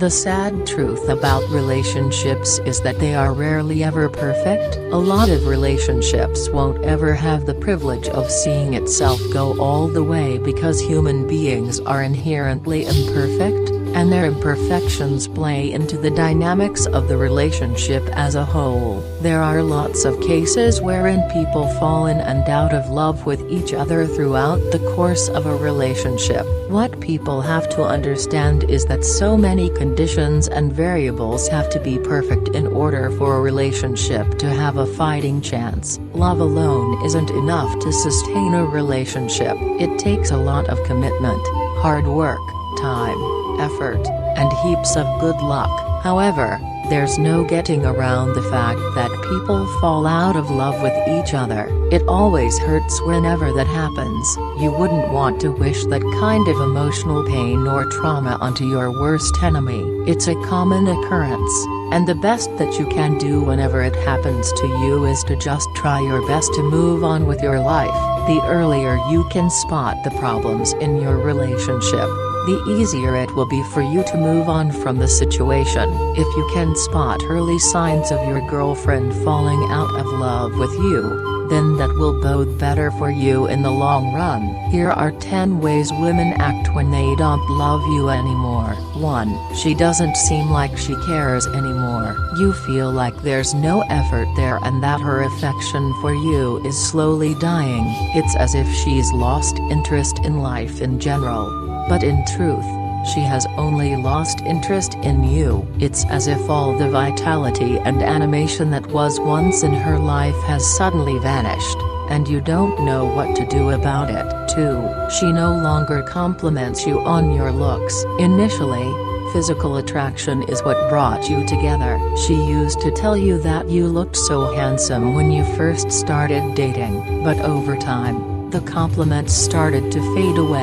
The sad truth about relationships is that they are rarely ever perfect. A lot of relationships won't ever have the privilege of seeing itself go all the way because human beings are inherently imperfect, and their imperfections play into the dynamics of the relationship as a whole. There are lots of cases wherein people fall in and out of love with each other throughout the course of a relationship. What people have to understand is that so many conditions and variables have to be perfect in order for a relationship to have a fighting chance. Love alone isn't enough to sustain a relationship. It takes a lot of commitment, hard work, time, effort, and heaps of good luck. However, there's no getting around the fact that people fall out of love with each other. It always hurts whenever that happens. You wouldn't want to wish that kind of emotional pain or trauma onto your worst enemy. It's a common occurrence, and the best that you can do whenever it happens to you is to just try your best to move on with your life. The earlier you can spot the problems in your relationship, the easier it will be for you to move on from the situation. If you can spot early signs of your girlfriend falling out of love with you, then that will bode better for you in the long run. Here are 10 ways women act when they don't love you anymore. 1. She doesn't seem like she cares anymore. You feel like there's no effort there and that her affection for you is slowly dying. It's as if she's lost interest in life in general. But in truth, she has only lost interest in you. It's as if all the vitality and animation that was once in her life has suddenly vanished, and you don't know what to do about it. 2. She no longer compliments you on your looks. Initially, physical attraction is what brought you together. She used to tell you that you looked so handsome when you first started dating, but over time, the compliments started to fade away,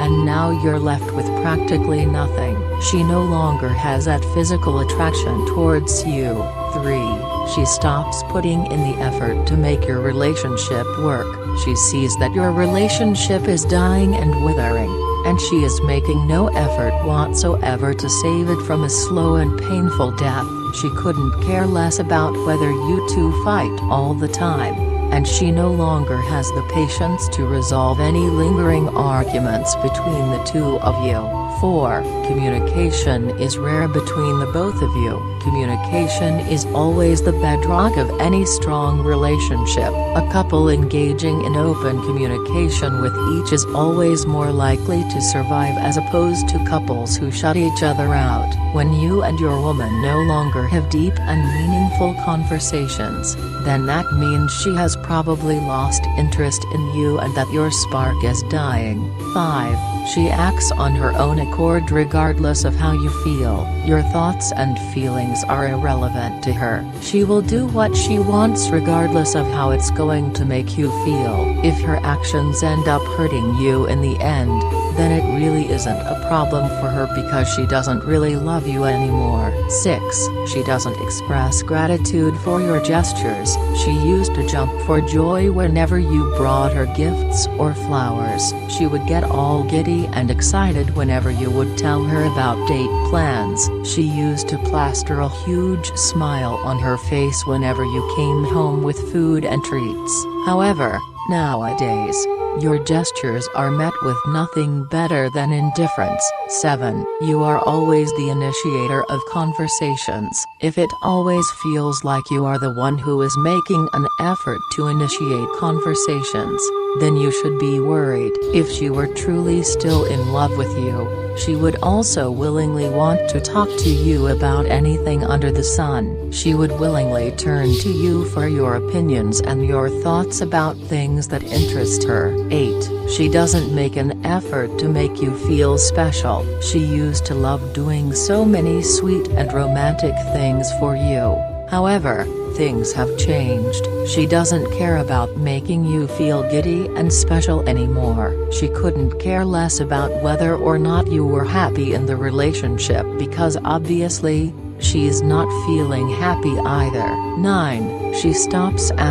and now you're left with practically nothing. She no longer has that physical attraction towards you. 3. She stops putting in the effort to make your relationship work. She sees that your relationship is dying and withering, and she is making no effort whatsoever to save it from a slow and painful death. She couldn't care less about whether you two fight all the time, and she no longer has the patience to resolve any lingering arguments between the two of you. 4. Communication is rare between the both of you. Communication is always the bedrock of any strong relationship. A couple engaging in open communication with each is always more likely to survive as opposed to couples who shut each other out. When you and your woman no longer have deep and meaningful conversations, then that means she has probably lost interest in you and that your spark is dying. 5. She acts on her own accord regardless of how you feel. Your thoughts and feelings are irrelevant to her. She will do what she wants regardless of how it's going to make you feel. If her actions end up hurting you in the end, then it really isn't a problem for her because she doesn't really love you anymore. 6. She doesn't express gratitude for your gestures. She used to jump for joy whenever you brought her gifts or flowers. She would get all giddy and excited whenever you would tell her about date plans. She used to plaster a huge smile on her face whenever you came home with food and treats. However, nowadays, your gestures are met with nothing better than indifference. 7. You are always the initiator of conversations. If it always feels like you are the one who is making an effort to initiate conversations, then you should be worried. If she were truly still in love with you, she would also willingly want to talk to you about anything under the sun. She would willingly turn to you for your opinions and your thoughts about things that interest her. 8. She doesn't make an effort to make you feel special. She used to love doing so many sweet and romantic things for you. However, things have changed. She doesn't care about making you feel giddy and special anymore. She couldn't care less about whether or not you were happy in the relationship because obviously, she's not feeling happy either. 9. She stops asking